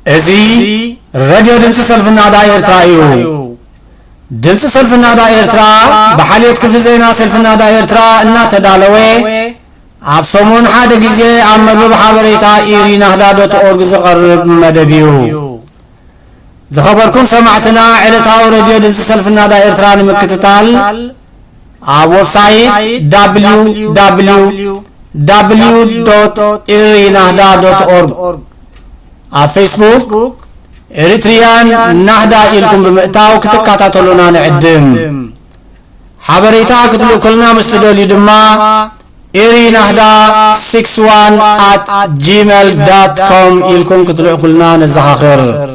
ازي راديو دمس سلفنا داير ترايو دمس سلفنا داير ترا بحاليت كل زينا سلفنا داير ترا إنها تدالوي عبصمون حدا جزي عم مدبب حبريتا إيرينا هدادو تقرب زقرب مدبيو زخبركم سمعتنا عيلتاو راديو دمس سلفنا داير ترا نمكتتال ويب سايت www.irinahda.org فيسبوك إريتريان نهدا إلكم بمئتاو كتكاتاتولونا نعدم حبريتا كتلو كلنا مستدولي دما irinahda61@gmail.com إلكم كتلو كلنا نزخاخر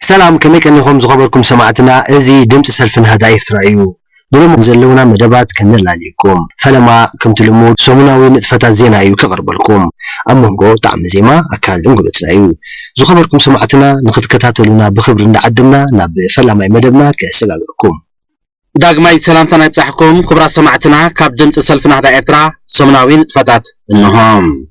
سلام كميك أنكم زخبركم سمعتنا إزي دمت سلفنا داير ترأيو دولم زلونا مدبات كنل عليكم فلما كنت لمود سومناوي نتفتا زينا أيو كغرب لكم أمهنقو طعم زيما أكالم قلتنا أيو زخبركم سمعتنا نخد كتاتلونا بخبر عدمنا ناب فلما يمدبنا كسلاقركم داقماي سلامتنا يبسحكم كبرا سمعتنا كاب دمت سلفنا داير ترا سومناوي نتفتات إنهم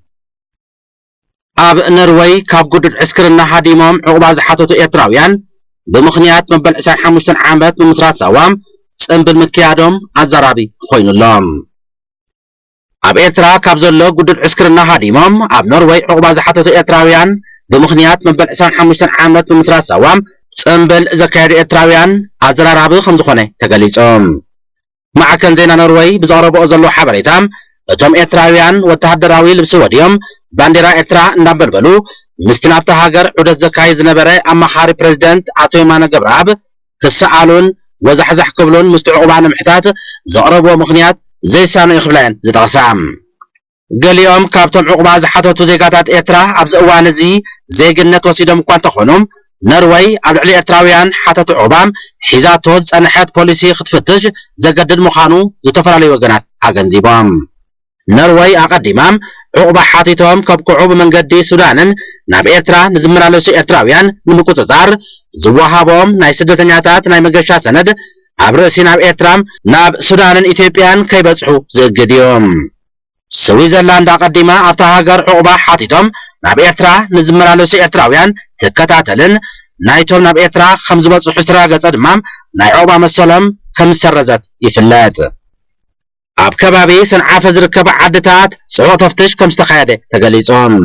أب نروي كاب قدر عسكرنا حديمهم عقبا زحاتو إيتراويان بمخنيات مبل عسان حموشتن عامبات بمصرات سوام سنبل مكيادهم عزرابي خوين اللهم أب إيترا كاب زلو قدر عسكرنا حديمهم أب نروي عقبا زحاتو إيتراويان بمخنيات مبل عسان حموشتن عامبات بمصرات سوام سنبل زكاري إيتراويان عزرابي خمزخوني تقليتهم مع كان زينا نروي بزغربو أزلو حبريتام اتم إيتراويان وتهدراوي لبس وديهم بانديرا إيترا نابلبلو مستنابتا هاجر عدد زكاي زنبري أما خاري بريزيدنت عطو يمانا قبراب كسعالون وزحزح كبلون مستعقبان محتات زقربو مخنيات زي سانو يخبلين زي تغسام قال يوم كابتم عقبا زحاتوت وزيقاتات إيترا عبز اوانزي زي قنت وسيدهم كوان تخونهم نروي عبد إيتراويان حتى عقبام حيزاتوت سنحات بوليسي خطفتج زقدد مخانو زتفرالي وقنات عقنزيبام نروي أقدمام عقبا حاتيتهم كبكعوب من قدي سودانن ناب إيترا نزمرالوسي إيتراويان نمكوتزار زواهابهم ناي سدتنياتات ناي مقشا سند عبرسي ناب إيترام ناب سودانن إثيوبيان كيبصحو زقديهم سويزرلاند أقدما أبتهاجر عقبا حاتيتهم ناب إيترا نزمرالوسي إيتراويان تكتاتلن نايتهم ناب إيترا خمز بصحو سراغة أدمام ناي عقبا مسلم خمس سرزت يفلات أب كبابي سنعاف زركب عدتات صعود تفتش كم استخياده تقليصهم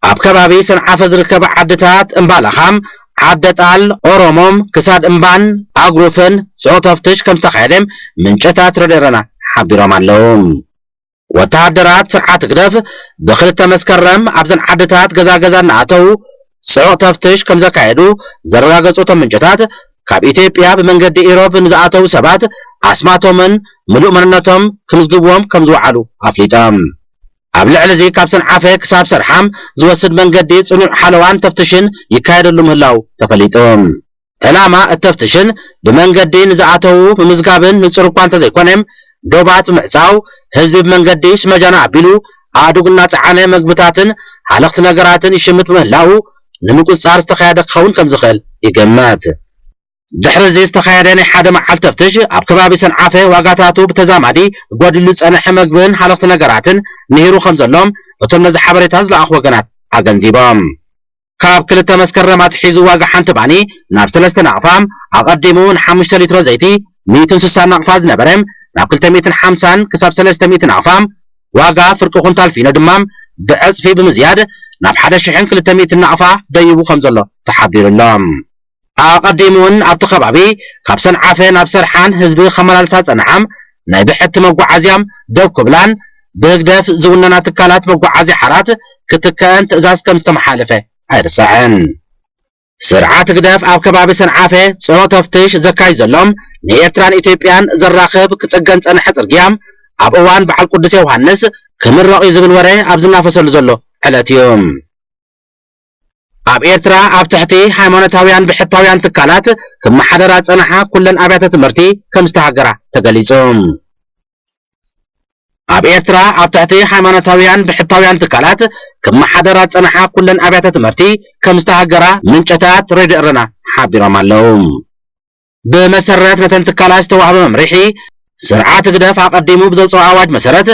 أب كبابي سنعاف زركب عدتات امبالخام عدتال أوروموم كساد امبان أغروفن صعود تفتش كم استخيادهم من جتات ردرنا حبيرهم اللهم وتعدرات سنعات قدف بخلت مسكرم أبزن عدتات غزا نعتو صعود تفتش كم زكايدو زرغاقصو من جتات كاب إثيوبيا بمنقد إيروب نزعاتو سبات أسماتهم ملؤ مننتهم كمزقبوهم كمزوعلو أفليتهم أبلع لزي كابسن عافيك ساب سرحام زوسد منقد صنوع حلوان تفتشن يكايد اللهم هلاو تفليتهم هلاما التفتشن بمنقد نزعاتو بمزقابن نصرقوان تزيكونهم دوبات معصاو هزب بمنقد سمجانا عبيلو عادوقنا تعاني مقبتاتن حلقت نقراتن يشمت مهلاو نمكو صار استخيادك خون كمزخل يقمات دحر زي استخيادني حدا محل تفتش أب كبابي سنعافه واقاتاتو بتزامدي قوادلو تسانح مقبن حلقت نقراتن نهيرو خمزلهم وتم نزح حبريت هزل أخوة قنات عقنزيبام كاب كلتا مسكرمات حيزو واقع حانتباني ناب سلسة نقفام أقدمون 5 لتر زيتي 160 نقفاز نبرم ناب كلتا 150 كساب 300 نقفام واقع فرق خنتال فينا دمام بعز في بمزياد ناب حدا شحن كلتا 100 نقفا ديبو خمزلو تحبير اللهم أقدمون أبتخبابي كابسن عافين أبسرحان هزبي خمالالسات أنعام نايبحت موقع عزيام دوب كبلان بقدف زوننا تكالات موقع عزي حرات كتكان تأزاز كمستمحالفة عرسعن سرعات قدف أب كبابي سنعافي صنو تفتش زكاي زلوم نيتران إثيوبيان زراخب كتسقن تنحت رقيام أب أوان بحال قدس يوحنس كمر رأي زبن وري أبزنا فصل زلو حلاتيوم أب إيترا أب تحتي حيمانتاويان بحتاويان تكالات كم حدرات أنحا كلن أبيات تمرتي كم استهجرة تقليزهم أب إيترا أب تحتي حيمانتاويان بحتاويان تكالات كم حدرات أنحا كلن أبيات تمرتي كم استهجرة من جتات ردئرنا حابرا مالهم بمسرات نتنتكالاس توهب ممريحي ስርዓት ግደፍ አቀዲሙ ብዘውፅኦ አዋጅ መሰረት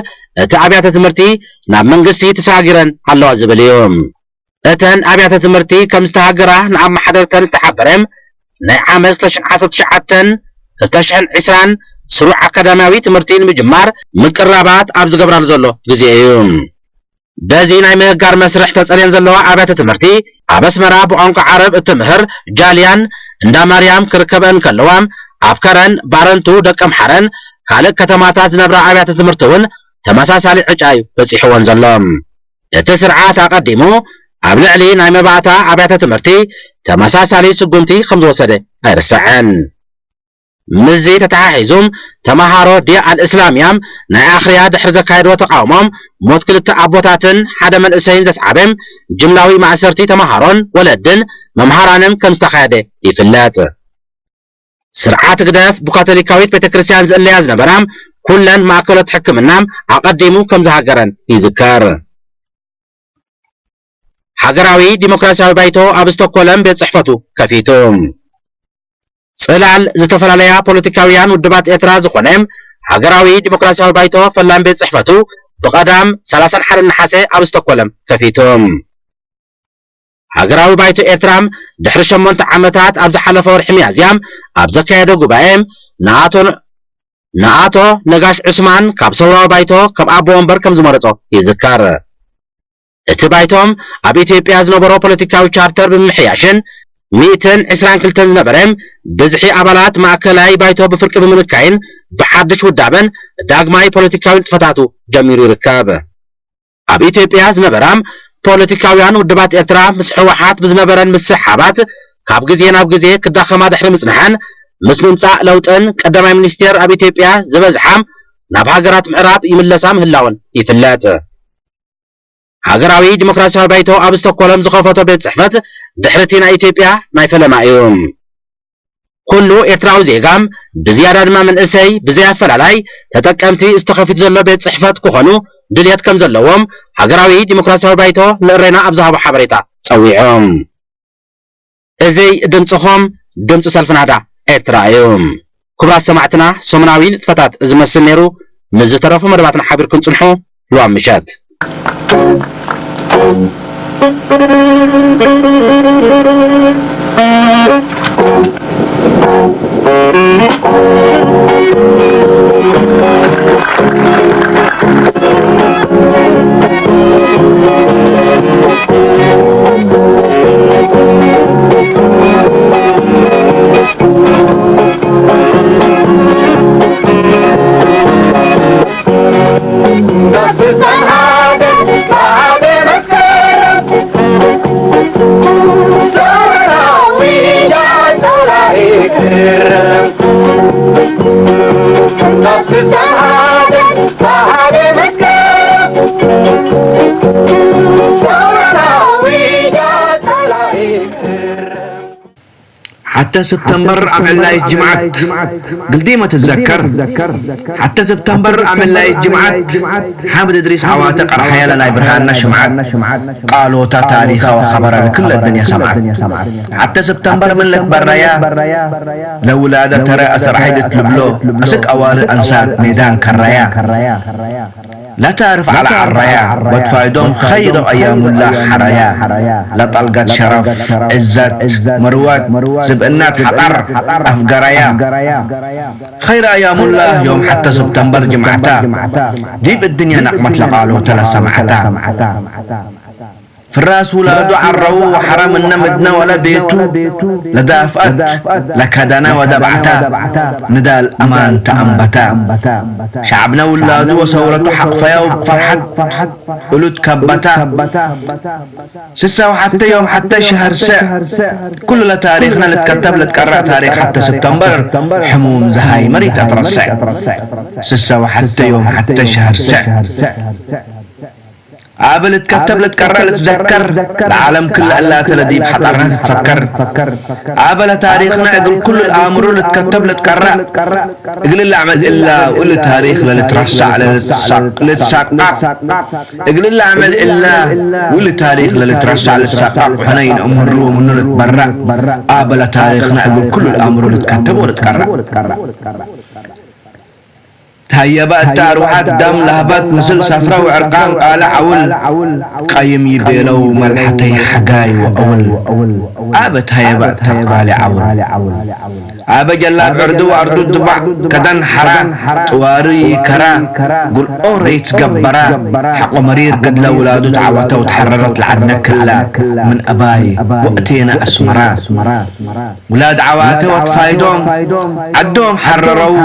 እቲ ኣብያተ ትምህርቲ ናብ መንግስቲ ተሰጋጊረን ኣለዋ ዝብል እዩ እተን ኣብያተ ትምህርቲ ከም ዝተሃገራ ንኣመሓደርተን ዝተሓበረም ናይ ዓመት 2019-2020 ስሩዕ አካዳሚያዊ ትምህርቲ ንምጅማር ምቅራባት ኣብ ዝገብራሉ ዘሎ ግዜ እዩ በዚ ናይ ምህጋር መስርሕ ተጸልየን ዘለዋ ኣብያተ ትምህርቲ ኣብ ኣስመራ ብቋንቋ ዓረብ እትምህር ጃልያን እንዳ ማርያም ክርከበን ከለዋም ኣብ ከረን ባረንቱ ደቀም ሓረን ካልእ ከተማታት ዝነብራ ኣብያተ ትምህርቲ እውን ተመሳሳሊ ዕጫ እዩ በፂሕወን ዘሎም እቲ ስርዓት አቀዲሙ ኣብ ልዕሊ ናይ መባእታ ኣብያተ ትምህርቲ ተመሳሳሊ ስጉምቲ ከም ዝወሰደ ኣይርስዕን ምዚ ተተሓሒዙም ተማሃሮ ዲያ አልእስላምያም ናይ ኣኽርያ ድሕሪ ዘካየድዎ ተቃውሞም ሞት ክልተ ኣቦታትን ሓደ መንእሰይን ዘስዓበም ጅምላዊ ማእሰርቲ ተማሃሮን ወለድን መምሃራንም ከም ዝተካየደ ይፍለጥ ስርዓት ግደፍ ብካቶሊካዊት ቤተክርስትያን ዝእለያ ዝነበራም ኩለን ማእከሎት ሕክምናም አቀዲሙ ከም ዝሃገረን ይዝከር ሃገራዊ ዲሞክራሲያዊ ባይቶ ኣብ ስቶክሆልም ቤት ጽሕፈቱ ከፊቱ ጽላል ዝተፈላለያ ፖለቲካውያን ውድባት ኤርትራ ዝኾነም ሃገራዊ ዲሞክራሲያዊ ባይቶ ፈላም ቤት ጽሕፈቱ ብቀዳም 31 ነሓሴ ኣብ ስቶክሆልም ከፊቱ ሃገራዊ ባይቶ ኤርትራም ድሕሪ 8 ዓመታት ኣብ ዝሓለፈ ወርሒ ሚያዝያም ኣብ ዘካየደ ጉባኤ ንኣቶ ነጋሽ ዑስማን ካብ ሰውራዊ ባይቶ ከም ኣቦ ወንበር ከም ዝመረጾ ይዝከር እቲ ባይቶም ኣብ ኢትዮጵያ ዝነበሮ ፖለቲካዊ ቻርተር ብምሕያሽን 122 ዝነበረም ብዝሒ ኣባላት ማእከላይ ባይቶ ብፍርቂ ብምንካይን ብሓድሽ ውዳበን ዳግማይ ፖለቲካዊ ንጥፈታቱ ጀሚሩ ይርከብ ኣብ ኢትዮጵያ ዝነበራም ፖለቲካውያን ውድባት ኤርትራ ምስ ሕወሓት ብዝነበረን ምስሓባት ካብ ግዜ ናብ ግዜ ክዳኸማ ድሕሪ ምጽንሐን ምስ ምምጻእ ለውጥን ቀዳማይ ሚኒስቴር ኣብ ኢትዮጵያ ዝበዝሓም ናብ ሃገራት ምዕራብ ይምለሳ ምህላውን ይፍለጥ ሃገራዊ ዲሞክራሲያዊ ባይቶ ኣብ ስቶክሆልም ዝኸፈቶ ቤት ጽሕፈት ድሕርቲ ናይ ኢትዮጵያ ናይ ፈለማ እዩ ኩሉ ኤርትራዊ ዜጋም ብዝያዳ ድማ መንእሰይ ብዘያፈላላይ ተጠቀምቲ ዝተኸፊቱ ዘሎ ቤት ጽሕፈት ክኾኑ ድልየት ከም ዘለዎም ሃገራዊ ዲሞክራሲያዊ ባይቶ ንእሬና ኣብ ዝሃቦ ሓበሬታ ጸዊዖም እዚ ድምጽኹም ድምፂ ሰልፍናዳ ኤርትራ እዩ ክቡራት ሰማዕትና ሰሙናዊ ንጥፈታት ዝመስል ነይሩ ምስ ዝተረፉ መደባትና ሓቢርኩም ጽንሑ ልዋም ምሸት حتى سبتمبر عملنا الجمعة قلدي ما تتذكر حتى سبتمبر عملنا الجمعة حامد إدريس عواتق رحيا لنا برهاننا شمعات قالوا تاريخ وخبر كل الدنيا سمعت حتى سبتمبر من لك برايا لولادة ترى أسر حيدة لبلو أسك أوال الأنسات ميدان كرايا لا تعرف على الريا وتفايدهم خير أيام الله حريا لا طلقت شرف عزت مروات سبقنات حطر أفقريا خير أيام الله يوم حتى سبتمبر جمعتا جيب الدنيا نقمت لقالوا تلا سمعتا في الراس ولادو عروا وحرام النمدنا ولا بيتو لدافأت لكدنا ودبعتا ندى الأمان تأنبتا شعبنا ولادو وثورته حقفيا وفرحت ولد كبتا سسا وحتى يوم حتى شهر ساعة كل تاريخنا لتكتب لتقرأ تاريخ حتى سبتمبر حموم زهاي مريت أترسع سسا وحتى يوم حتى شهر ساعة عابل تكتب لتقرأ لتذكر العالم كل ألا تلدي بحضرنا تتفكر عابل تاريخنا اقل كل الآمر لتكتب لتقرأ اقل اللي عمل إلا وقل تاريخ لترسع لتساقع اقل اللي عمل إلا وقل تاريخ لترسع لتساقع وحنين أمره ومنه لتبرع عابل تاريخنا اقل كل الآمر لتكتب ولتقرأ تهيبات تاروحات دم لهبات نزل سفرة وعرقان قال عول قايم يبيلو ملحتي حقاي وأول أبت هيبات قال عول أبا جلاب عردو وعردو الدبع كدن حرا واري كرا قل أوريت قبرا حق مرير قد لولادو تعوته وتحررت لعنك من أباي وقتينا أسمرا ولاد عواته وتفايدون عدوم حرروا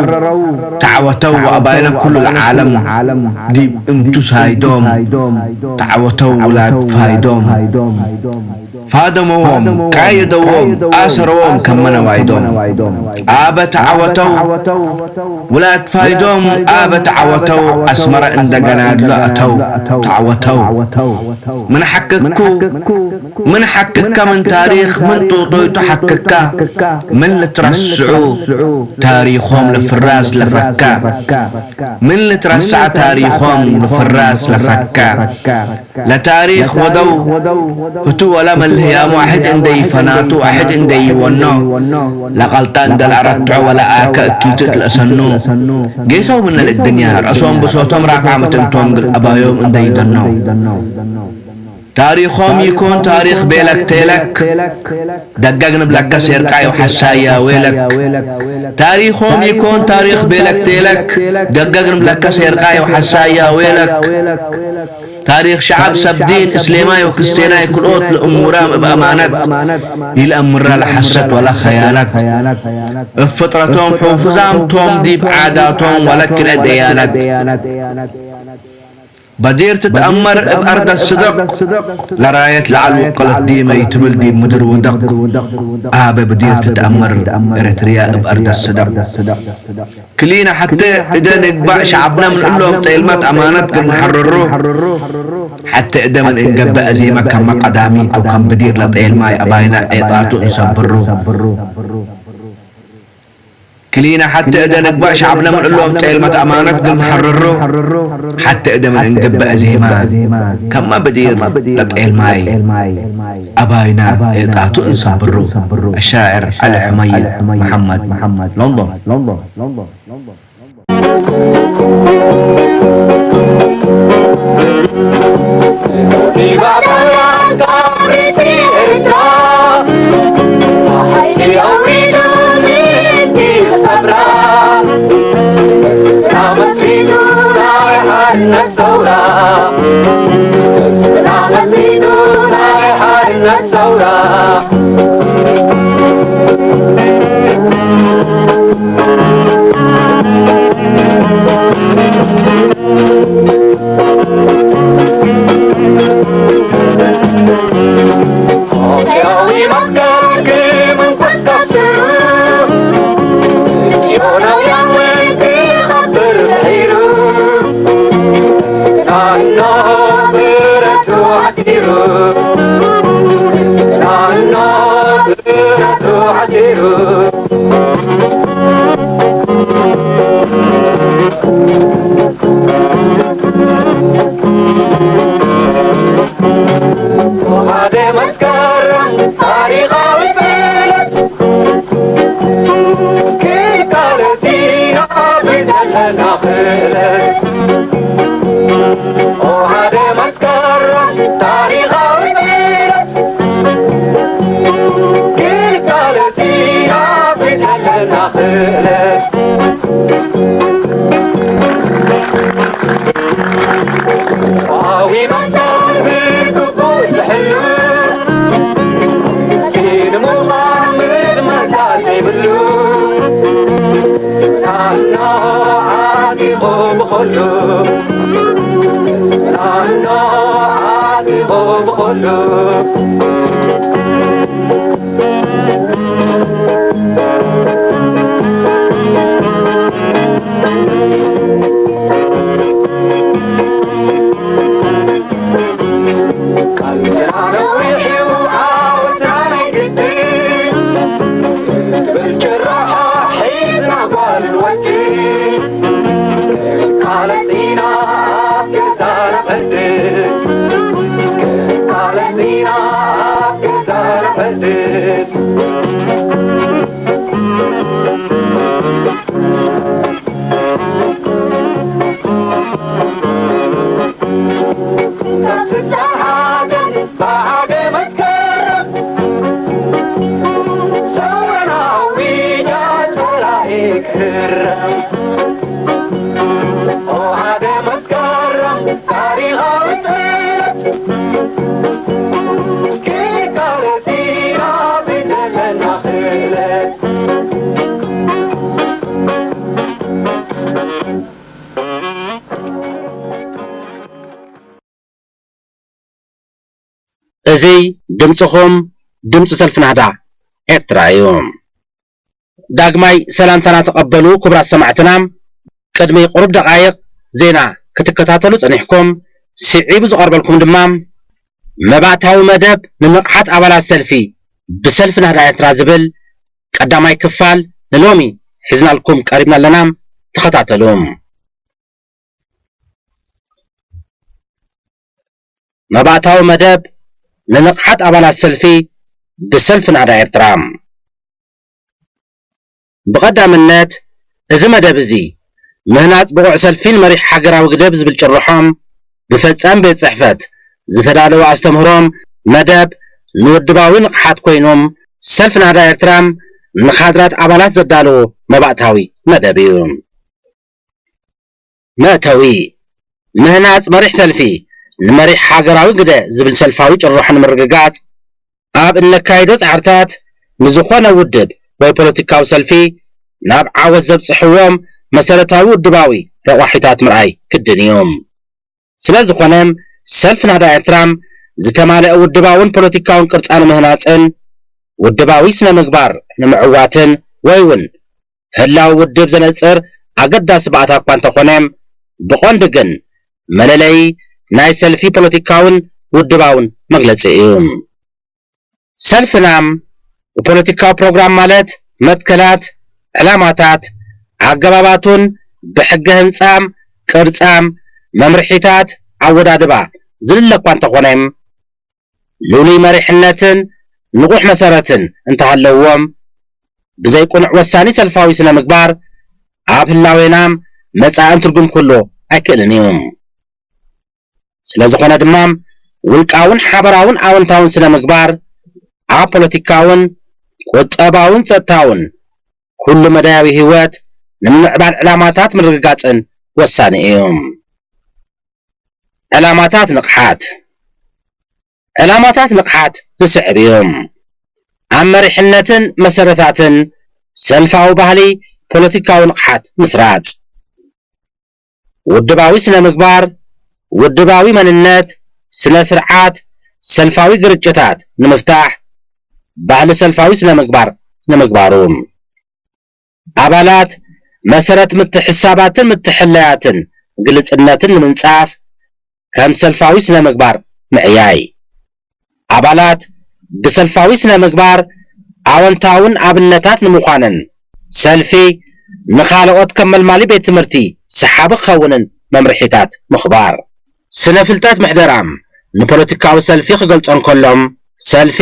تعوتوا وأباينا كل العالم دي انتوس هايدوم تعوتوا ولاد فايدوم فادموهم قايدوهم آسروهم كمنا وايدوم آبا تعوتوا ولاد فايدوم آبا تعوتوا أسمر اندقنا دلأتوا تعوتوا من حككا من تاريخ من طوطوي تحككا من لترسعوا تاريخهم لفراس لفكا من لترسع تاريخهم لفراس لفكا لتاريخ ودو فتو ولا ملهيام واحد اندي فناتو واحد اندي ونو لقلتان دل عرتع ولا آكا كيتت لأسنو جيسو من الدنيا رأسهم بصوتهم راقع متنتهم أبايوم اندي دنو تاريخهم يكون تاريخ بيلك تيلك دققنا بلقى سيرقاي وحسايا ويلك تاريخهم يكون تاريخ بيلك تيلك دققنا بلقى سيرقاي وحسايا ويلك تاريخ شعب سبدين اسلامي وكستيناي كل اوت الامورام بامانات الامر لا حسد ولا خيانات فطرتهم حفظام توم ديب عاداتهم ولكن الديانات بدير تتأمر بأرض الصدق لراية العلو قلت ديما يتبل دي مدر ودق آبا بدير تتأمر إريتريا بأرض الصدق كلينا حتى إذا نقبع شعبنا من قلهم طيلمات أمانات كن نحرروه حتى إذا من إنقبع زيما كما قداميت وكم بدير لطيلماي أباينا إيطاتو نصبروه كلينا حتى إذا نقبع شعبنا من قلهم طيلمات أمانات كن نحرروه حتى إذا من إنقبع زيما كما بدير لطيلماي أباينا إيطاتو نصبروه. الشاعر العميل محمد لندن. Palestina, እዙይ ድምፅኹም ድምፂ ሰልፊ ናህዳ ኤርትራ እዩ። ዳግማይ ሰላምታና ተቐበሉ ክቡራት ሰማዕትና ቅድሚ ቁሩብ ደቃይቕ ዜና ክትከታተሉ ጸኒሕኩም ስዒቡ ዝቐርበልኩም ድማ መባእታዊ መደብ ንንቕሓት ኣባላት ሰልፊ ብሰልፊ ናህዳ ኤርትራ ዝብል ቀዳማይ ክፋል ንሎሚ ሒዝናልኩም ቀሪብና ኣለና ተኸታተሉ። መባእታዊ መደብ ንንቕሓት ኣባላት ሰልፊ ብሰልፊ ናህዳ ኤርትራ ብቐዳምነት እዚ መደብ እዚ ምህናፅ ብቑዕ ሰልፊን መሪሕ ሃገራዊ ግደብ ዝብል ጭርሖም ብፈጻም ቤት ጽሕፈት ዝተዳለወ ኣስተምህሮም መደብ ንውድባዊ ንቕሓት ኮይኖም ሰልፊ ናህዳ ኤርትራ ንኻድራት ኣባላት ዘዳለዎ መባእታዊ መደብ እዩ። መእተዊ ምህናፅ መሪሕ ሰልፊ ንመሪሕ ሃገራዊ ግደ ዝብል ሰልፋዊ ጭርሖ ንምርግጋጽ ኣብ እነካይዶ ጻዕርታት ንዝኾነ ውድብ ወይ ፖለቲካዊ ሰልፊ ናብ ዓወት ዘብጽሕዎም መሰረታዊ ውድባዊ ረቑሒታት ምርኣይ ክድን እዮም። ስለ ዝኾነም ሰልፊ ናህዳ ኤርትራ ዝተማልአ ውድባውን ፖለቲካውን ቅርጻ ንምህናፅን ውድባዊ ስነ ምግባር ንምዕዋትን ወይ እውን ህላዊ ውድብ ዘነጽር ኣገዳሲ ባእታ እኳ እንተኾነም ብቐንዲ ግን መለለይ ናይ ሰልፊ ፖለቲካውን ውድባውን መግለጺ እዩ። ሰልፍና ፖለቲካዊ ፕሮግራም ማለት መትከላት ዕላማታት ኣገባባቱን ብሕገ ህንጻም ቅርጻም መምርሒታት ኣወዳድባ ዝልለ እኳ እንተኾነም ልሉይ መሪሕነትን ንቑሕ መሰረትን እንተሃለዎም ብዘይቁንዕ ወሳኒ ሰልፋዊ ስነ ምግባር ኣብ ህላዌና መጻእን ትርጉም ኩሉ ኣይክእልን እዩ። ስለ ዝኾነ ድማ ውልቃውን ሓበራውን ኣወንታውን ስነ ምግባር ኣብ ፖለቲካውን ቁጠባውን ጸጥታውን ኩሉ መዳያዊ ህይወት ንምዕባል ዕላማታት ምርግጋጽን ወሳኒ እዩ። ዕላማታት ንቕሓት ዝስዕብ እዮም። ኣብ መሪሕነትን መሰረታትን ሰልፋዊ ባህሊ ፖለቲካዊ ንቕሓት ምስራጽ ውድባዊ ስነ ምግባር ውድባዊ መንነት ስነ ስርዓት ሰልፋዊ ግርጭታት ንምፍታሕ ባህሊ ሰልፋዊ ስነ ምግባር ንምግባሩ ኣባላት መሰረት ምትሕሳባትን ምትሕለያትን ግልጽነትን ንምንጻፍ ከም ሰልፋዊ ስነ ምግባር ምዕያይ ኣባላት ብሰልፋዊ ስነ ምግባር ኣወንታውን ኣብነታት ንምዃንን ሰልፊ ንኻልኦት ከም መልማሊ ቤት ትምህርቲ ሰሓቢ ክኸውንን መምርሒታት ምኽባር ስነ ፍልጠት ምሕደራም ንፖለቲካዊ ሰልፊ ክገልጾን ከሎም ሰልፊ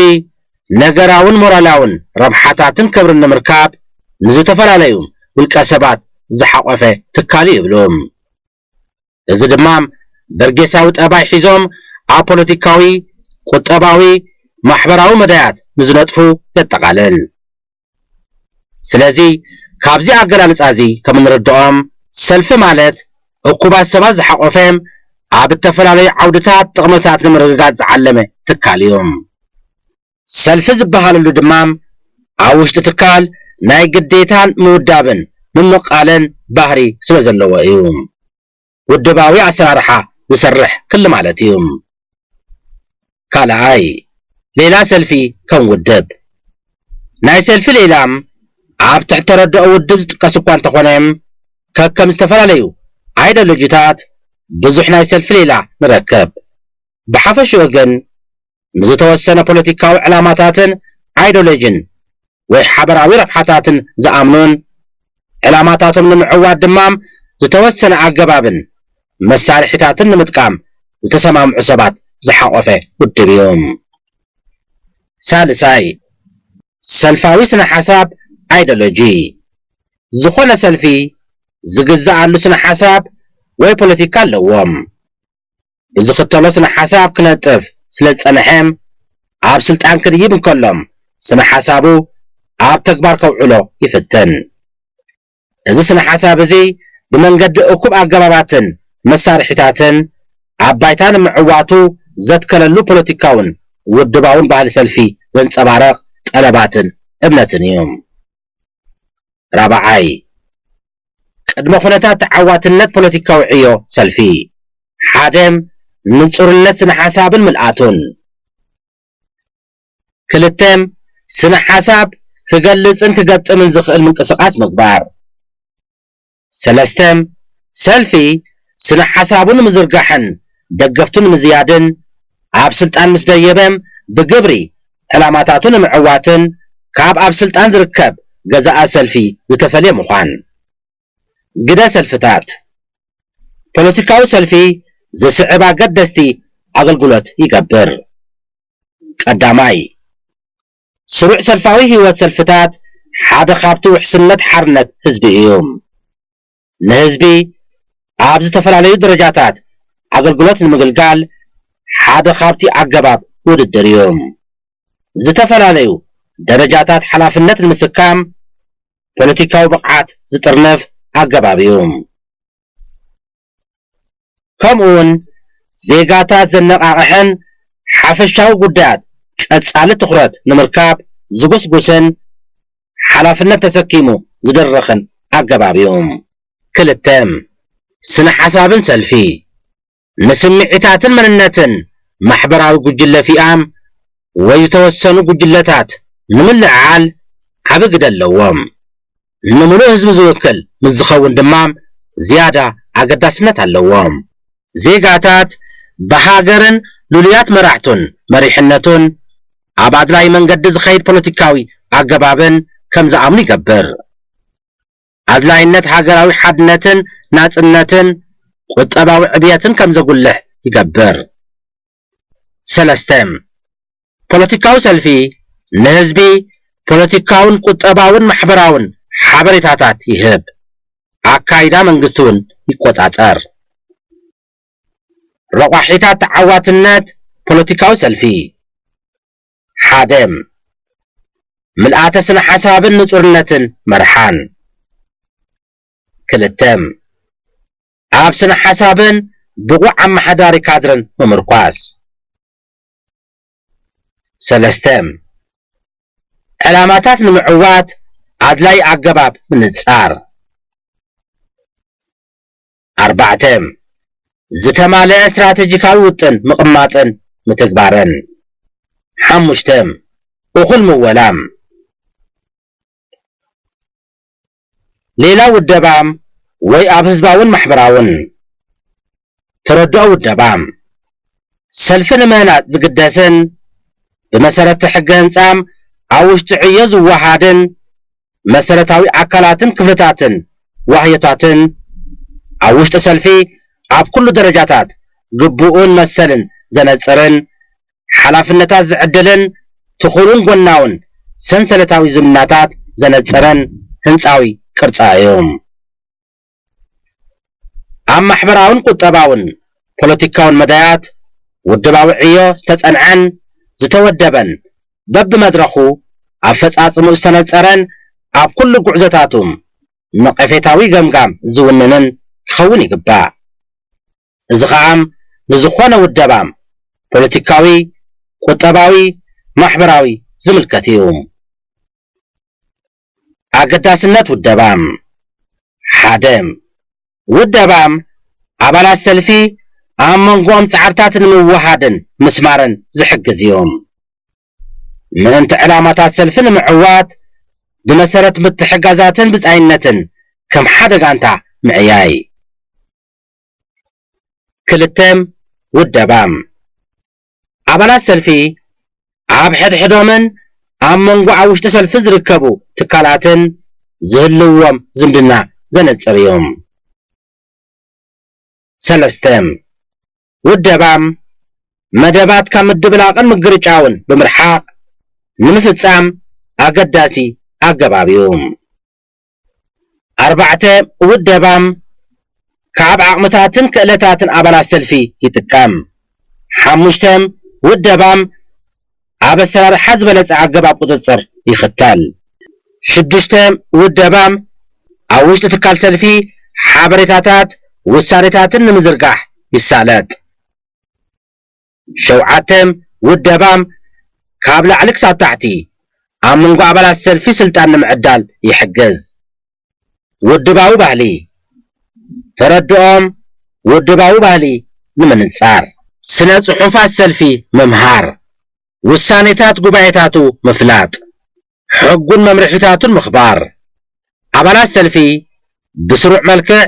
ነገራውን ሞራላውን ረብሓታትን ክብርን ንምርካብ ንዝተፈላለዩ ውልቀ ሰባት ዝሓቆፈ ትካል ይብሎም። እዚ ድማ በርጌሳዊ ጠባይ ሒዞም ኣብ ፖለቲካዊ ቁጠባዊ ማሕበራዊ መዳያት ንዝነጥፉ የጠቃልል። ስለዚ ካብዚ ኣገላልጻ እዚ ከም እንርድኦም ሰልፊ ማለት እኩባት ሰባት ዝሓቆፈ ኣብ ዝተፈላለዩ ዓውድታት ጥቕምታት ንምርግጋጽ ዝዓለመ ትካል እዮም። ሰልፊ ዝበሃለሉ ድማ ኣብ ውሽጢ ትካል ናይ ግዴታን ምውዳብን ምምቃልን ባህሪ ስለ ዘለዎ እዩ። ውድባዊ ኣሰራርሓ ዝሰርሕ ክሊ ማለት እዩ። ካልኣይ ሌላ ሰልፊ ከም ውድብ ናይ ሰልፊ ሌላም ኣብ ትሕቲ ተረድኦ ውድብ ዝጥቀስ እኳ እንተኾነም ከከም ዝተፈላለዩ ኣይዲዮሎጂታት ብዙሕ ናይ ሰልፊ ሌላ ንረክብ። ብሓፈሽኡ ግን ንዝተወሰነ ፖለቲካዊ ዕላማታትን ኣይዲዮሎጂን ወይ ሓበራዊ ረብሓታትን ዝኣምኑን ዕላማታቶም ንምዕዋድ ድማ ዝተወሰነ ኣገባብን መሳርሒታትን ንምጥቃም ዝተሰማምዑ ሰባት ዝሓቆፈ ውድብ እዮም። ሳልሳይ ሰልፋዊ ስነ ሓሳብ ኣይዲዮሎጂ ዝኾነ ሰልፊ ዝግዛኣሉ ስነ ሓሳብ ወይ ፖለቲካ ኣለዎም። ብዝኽተሎ ስነ ሓሳብ ክነጥፍ ስለ ዝጸንሐም ኣብ ስልጣን ክድይብ እንከሎም ስነ ሓሳቡ ኣብ ተግባር ከውዕሎ ይፍትን። እዚ ስነ ሓሳብ እዚ ብመንገዲ እኩብ ኣገባባትን መሳርሒታትን ኣብ ባይታ ንምዕዋቱ ዘትከለሉ ፖለቲካውን ውድባውን ባህሊ ሰልፊ ዘንጸባረቕ ጠለባትን እምነትን እዮም። ራብዓይ ቅድመ ኩነታት ተዓዋትነት ፖለቲካዊ ዕዮ ሰልፊ ሓደም ንጹርነት ስነ ሓሳብን ምልኣቱን ክልተም ስነ ሓሳብ ክገልጽን ክገጥምን ዝኽእል ምንቅስቓስ ምግባር ሰለስተም ሰልፊ ስነ ሓሳቡን ምዝርጋሕን ደገፍቱን ምዝያድን ኣብ ስልጣን ምስ ደየበም ብግብሪ ዕላማታቱን ምዕዋትን ካብ ኣብ ስልጣን ዝርከብ ገዛኣ ሰልፊ ዝተፈልየ ምዃን ግደ ሰልፍታት ፖለቲካዊ ሰልፊ ዝስዕብ ኣገደስቲ ኣገልግሎት ይገብር ቀዳማይ ስሩዕ ሰልፋዊ ህይወት ሰልፍታት ሓደ ካብቲ ውሕስነት ሓርነት ህዝቢ እዮም ንህዝቢ ኣብ ዝተፈላለዩ ደረጃታት ኣገልግሎት ንምግልጋል ሓደ ካብቲ ኣገባብ ውድድር እዮም ዝተፈላለዩ ደረጃታት ሓላፍነት ንምስካም ፖለቲካዊ ብቕዓት ዝጥርነፍ ኣገባብ እዮም ከምኡውን ዜጋታት ዘነቓቕሕን ሓፈሻዊ ጉዳያት ቀጻሊ ትኹረት ንምርካብ ዝጉስጉስን ሓላፍነት ተሰኪሙ ዝደርኽን ኣገባብ እዮም ክልተም ስነ ሓሳብን ሰልፊ ንስምዒታትን መንነትን ማሕበራዊ ጉጅለ ፊኣም ወይ ዝተወሰኑ ጉጅለታት ንምልዓል ዓብ ግደ ኣለዎም ንምሉእ ህዝቢ ዝውክል ምስ ዝኸውን ድማ ዝያዳ ኣገዳስነት ኣለዎም ዜጋታት ብሃገርን ሉልያት መራሕቱን መሪሕነቱን ኣብ ኣድላይ መንገዲ ዝኸይድ ፖለቲካዊ ኣገባብን ከም ዝኣምኑ ይገብር ኣድላይነት ሃገራዊ ሓድነትን ናጽነትን ቁጠባዊ ዕብየትን ከም ዘጉልሕ ይገብር ሰለስተም ፖለቲካዊ ሰልፊ ንህዝቢ ፖለቲካውን ቁጠባውን ማሕበራውን ሓበሬታታት ይህብ ኣካይዳ መንግስቱን ይቆጻጸር ረቋሒታት ተዓዋትነት ፖለቲካዊ ሰልፊ ሓደም ምልኣተ ስነ ሓሳብን ንጹርነትን መርሓን ክልተም ኣብ ስነ ሓሳብን ብቑዕ ኣመሓዳሪ ካድርን ምምርኳስ ሰለስተም ዕላማታት ንምዕዋት ኣድላይ ኣገባብ ምንጻር ኣርባዕተም ዝተማልአ ስትራቴጂካዊ ውጥን ምቕማጥን ምትግባርን ሓሙሽተም እኹል ምወላም ሌላ ውደባም ወይ ኣብ ህዝባውን ማሕበራውን ተረድኦ ውደባም ሰልፊ ንምህናፅ ዝግደስን ብመሰረተ ሕገ ህንጻም ኣብ ውሽጢ ዕዮ ዝወሃድን መሰረታዊ ኣካላትን ክፍልታትን ዋህዮታትን ኣብ ውሽጢ ሰልፊ ኣብ ኩሉ ደረጃታት ግቡኡን መሰልን ዘነጽርን ሓላፍነታት ዝዕድልን ትኹሩን ጎናውን ሰንሰለታዊ ዝምናታት ዘነጽረን ህንፃዊ ቅርጻ እዮም ኣብ ማሕበራውን ቁጠባውን ፖለቲካውን መዳያት ውድባዊ ዕዮ ዝተጸንዐን ዝተወደበን በብመድረኹ ኣፈጻጽሙ ዝተነጸረን ኣብ ኩሉ ጉዕዞታቱም ነቐፌታዊ ገምጋም ዝውንንን ክኸውን ይግባእ እዚ ኸዓም ንዝኾነ ውደባም ፖለቲካዊ ቁጠባዊ ማሕበራዊ ዝምልከት እዩ ኣገዳስነት ውደባም ሓደም ውደባም ኣባላት ሰልፊ ኣብ መንጎኦም ጻዕርታትን ምውሃድን ምስማርን ዝሕግዝ እዮም ምእንቲ ዕላማታት ሰልፊ ንምዕዋት ብመሰረት ምትሕጋዛትን ብጻይነትን ከም ሓደ ጋንታ ምዕያይ ክልተም ውደባም ኣባላት ሰልፊ ኣብ ሕድሕዶምን ኣብ መንጎ ኣብ ውሽጢ ሰልፊ ዝርከቡ ትካላትን ዝህልዎም ዝምድና ዘነጽር እዮም ሰለስተም ውደባም መደባት ካብ ምድብላቕን ምግርጫውን ብምርሓቕ ንምፍጻም ኣገዳሲ ኣገባብ እዩ ኣርባዕተ ውደባም ካብ ዓቕምታትን ክእለታትን ኣባላት ሰልፊ ይጥቀም ሓሙሽተም ውደባም ኣብ ኣሰራርሓ ዝበለጸ ኣገባብ ቁፅጽር ይኽተል ሽዱሽተም ውደባም ኣብ ውሽጢ ትካል ሰልፊ ሓበሬታታት ውሳኔታትን ንምዝርጋሕ ይሳለጥ ሸውዓተም ውደባም ካብ ላዕሊ ክሳብ ታሕቲ ኣብ መንጎ ኣባላት ሰልፊ ስልጣን ንምዕዳል ይሕግዝ ውድባዊ ባህሊ ተረድኦም ውድባዊ ባህሊ ንምንጻር ስነ ጽሑፋት ሰልፊ መምሃር ውሳኔታት ጉባኤታቱ ምፍላጥ ሕጉን መምርሒታቱን ምኽባር ኣባላት ሰልፊ ብስሩዕ መልክዕ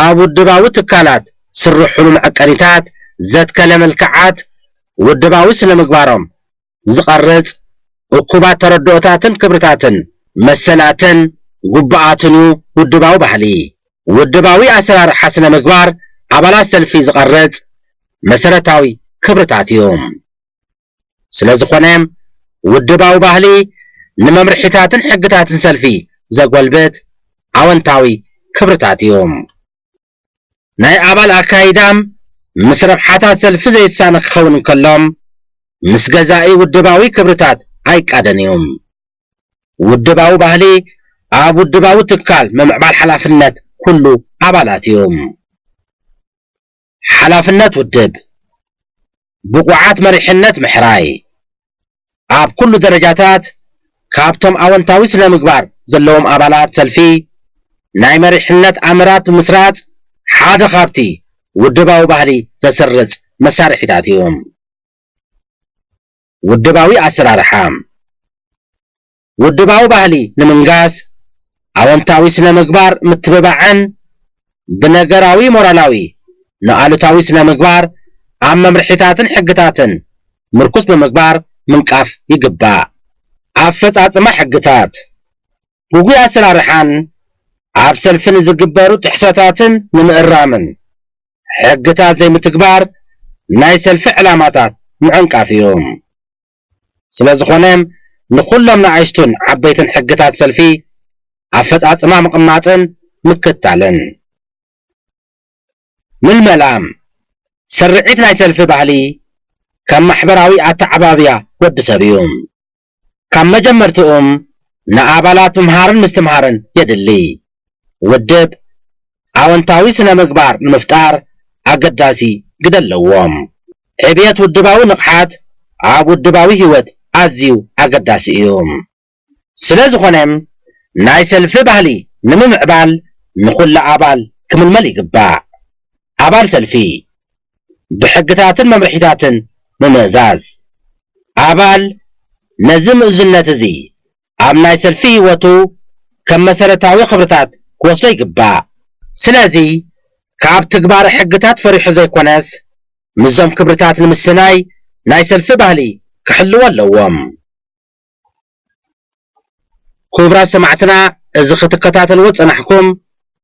ኣብ ውድባዊ ትካላት ስርሑሉ መዐቀኒታት ዘትከለ መልክዓት ውድባዊ ስነ ምግባሮም ዝቐርጽ እኩባት ተረድኦታትን ክብርታትን መሰላትን ጉባኣትን ውድባዊ ባህሊ ውድባዊ ኣሰራርሓ ስነ ምግባር ኣባላት ሰልፊ ዝቐርጽ መሰረታዊ ክብርታት እዮም። ስለዝኾነ ውድባዊ ባህሊ ንመምርሒታትን ሕግታትን ሰልፊ ዘጎልብት ኣወንታዊ ክብርታት እዮም። ናይ ኣባል ኣካይዳም ምስ ረብሓታት ሰልፊ ዘይሳነኽ ክኸውን እንከሎም ምስ ገዛኢ ውድባዊ ክብርታት ኣይቃደን እዮም። ውድባዊ ባህሊ ኣብ ውድባዊ ትካል መምዕባል ሓላፍነት ኩሉ ኣባላት እዮም። ሓላፍነት ውድብ ብቑዓት መሪሕነት ምሕራይ ኣብ ኩሉ ደረጃታት ካብቶም ኣወንታዊ ስነ ምግባር ዘለዎም ኣባላት ሰልፊ ናይ መሪሕነት ኣምራት ብምስራጽ ሓደ ካብቲ ውድባዊ ባህሊ ዘስርጽ መሳርሒታት እዮም። ውድባዊ ኣሰራርሓ ውድባዊ ባህሊ ንምንጋስ ኣወንታዊ ስነ ምግባር ምትብባዕን ብነገራዊ ሞራላዊ ንኣሉታዊ ስነ ምግባር ኣብ መምርሒታትን ሕግታትን ምርኩስ ብምግባር ምንቃፍ ይግባእ። ኣፈጻጽማ ሕግታት ውጉይ ኣሰራርሓን ኣብ ሰልፊን ዝግበሩ ጥሕሰታትን ንምእራምን ሕግታት ዘይምትግባር ናይ ሰልፊ ዕላማታት ምዕንቃፍ እዮም። ስለዝኾነ ንኹሎም ንኣሽቱን ዓበይትን ሕግታት ሰልፊ ኣፈጻጽማ ምቕማጥን ምክታልን ምልመላ ስርዒት ናይ ሰልፊ ባህሊ ከም ማሕበራዊ ኣተዓባብያ ወዲ ሰብ እዩ። ካብ መጀመርትኦም ንኣባላት ምምሃርን ምስትምሃርን የድሊ ውድብ ኣወንታዊ ስነ ምግባር ንምፍጣር ኣገዳሲ ግደ ኣለዎም። ዕብየት ውድባዊ ንቕሓት ኣብ ውድባዊ ህይወት ኣዝዩ ኣገዳሲ እዩ። ስለዝኾነ ናይ ሰልፊ ባህሊ ንምምዕባል ንኹሉ ኣባል ክምልመል ይግባእ። ኣባል ሰልፊ ብሕግታትን መምርሒታትን ምምእዛዝ ኣባል ነዚ ምእዝነት እዚ ኣብ ናይ ሰልፊ ህይወቱ ከም መሰረታዊ ክብርታት ክወስዶ ይግባእ። ስለዚ ካብ ትግባር ሕግታት ፈሪሑ ዘይኮነስ ምዞም ክብርታት ንምስናይ ናይ ሰልፊ ባህሊ ክሕልው ኣለዎም። ክቡራት ሰማዕትና እዚ ክትከታተልዎ ፀናሕኩም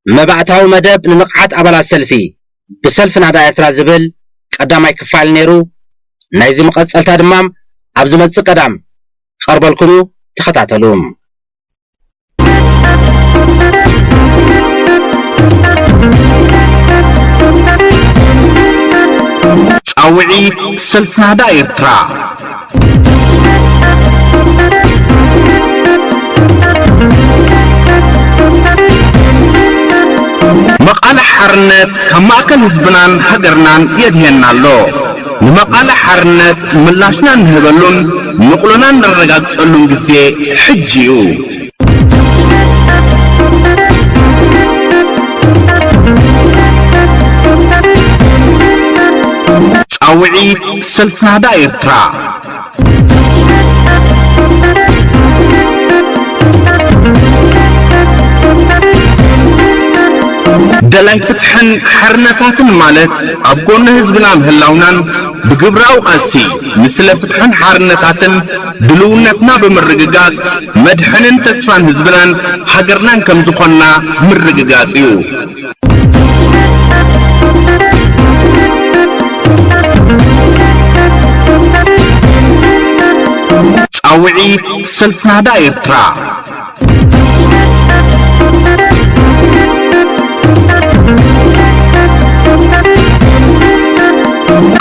መባእታዊ መደብ ንንቕሓት ኣባላት ሰልፊ ብሰልፊ ናዳ ኤርትራ ዝብል ቀዳማይ ክፋል ነይሩ። ናይዚ መቐፀልታ ድማ ኣብ ዝመጽእ ቀዳም ቀርበልኩም ተኸታተሉ። ጻውዒት ሰልፊ ናዳ ኤርትራ መቃለ ሓርነት ካብ ማእከል ህዝብናን ሃገርናን የድሄና ኣሎ። ንመቃለ ሓርነት ምላሽና ንህበሉን ንቕሉና ንረጋግፀሉን ግዜ ሕጂ እዩ። ጻውዒት ሰልፊ ናዳ ኤርትራ ደላይ ፍትሕን ሓርነታትን ማለት ኣብ ጎኒ ህዝብና ምህላውናን ብግብራዊ ቃልሲ ምስለ ፍትሕን ሓርነታትን ድልውነትና ብምርግጋጽ መድሕንን ተስፋን ህዝብናን ሃገርናን ከም ዝኾንና ምርግጋጽ እዩ። ጻውዒት ሰልፊ ናዳ ኤርትራ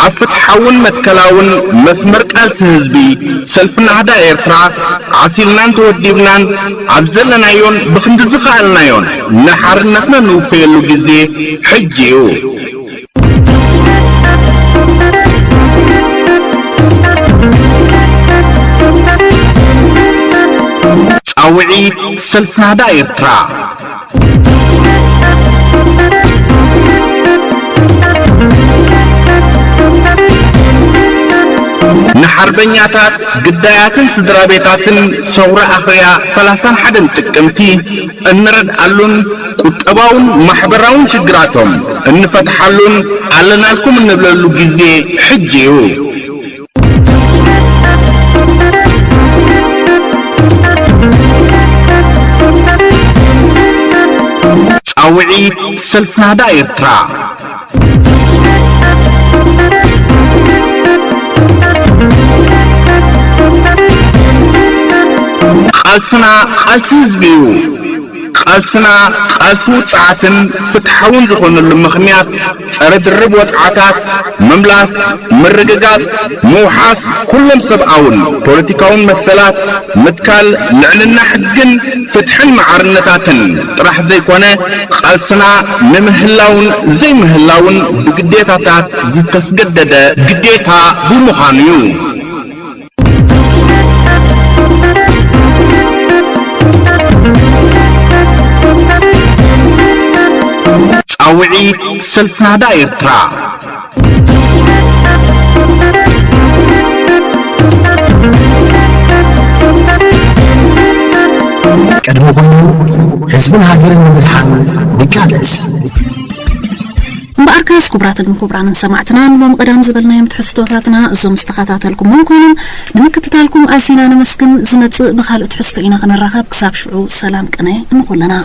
ኣብ ፍትሓውን መትከላውን መስመር ቃልሲ ህዝቢ ሰልፊ ናዳ ኤርትራ ዓሲልናን ተወዲብናን ኣብ ዘለናዮን ብክንዲ ዝኽኣልናዮን ንሓርነትና ንውፈየሉ ግዜ ሕጂ እዩ። ጻውዒት ሰልፊ ናዳ ኤርትራ ንሓርበኛታት ግዳያትን ስድራቤታትን ሰውራ ኣኽያ 31 ጥቅምቲ እንረድኣሉን ቁጠባውን ማሕበራውን ሽግራቶም እንፈትሓሉን ኣለናልኩም እንብለሉ ጊዜ ሕጂ እዩ ጻውዒት ሰልፍ ናዳ ኤርትራ ቃልስና ቃልሲ ህዝቢ እዩ ቃልስና ቃልሲ ውፅዓትን ፍትሓውን ዝኾነሉ ምኽንያት ጸረ ድርብ ወፅዓታት መምላስ ምርግጋጽ ምውሓስ ኩሎም ሰብኣውን ፖለቲካውን መሰላት ምትካል ልዕልና ሕግን ፍትሕን መዓርነታትን ጥራሕ ዘይኮነ ቃልስና ንምህላውን ዘይምህላውን ብግዴታታት ዝተስገደደ ግዴታ ብምዃኑ እዩ ጻውዒት ሰልፍ ናዳ ኤርትራ ቀድሞ ኮይኑ ህዝብን ሃገርን ንምድሓን ንቃለስ بأركاز كبرات المكبران سمعتنا لهم قدام زبلنا يوم تحسطواتنا زوم استخاتاتلكم ممكنين نمكتتالكم أزينا نمسكن زمت بخالق تحسطينا غنرغب كساب شعو سلام كناي نقول لنا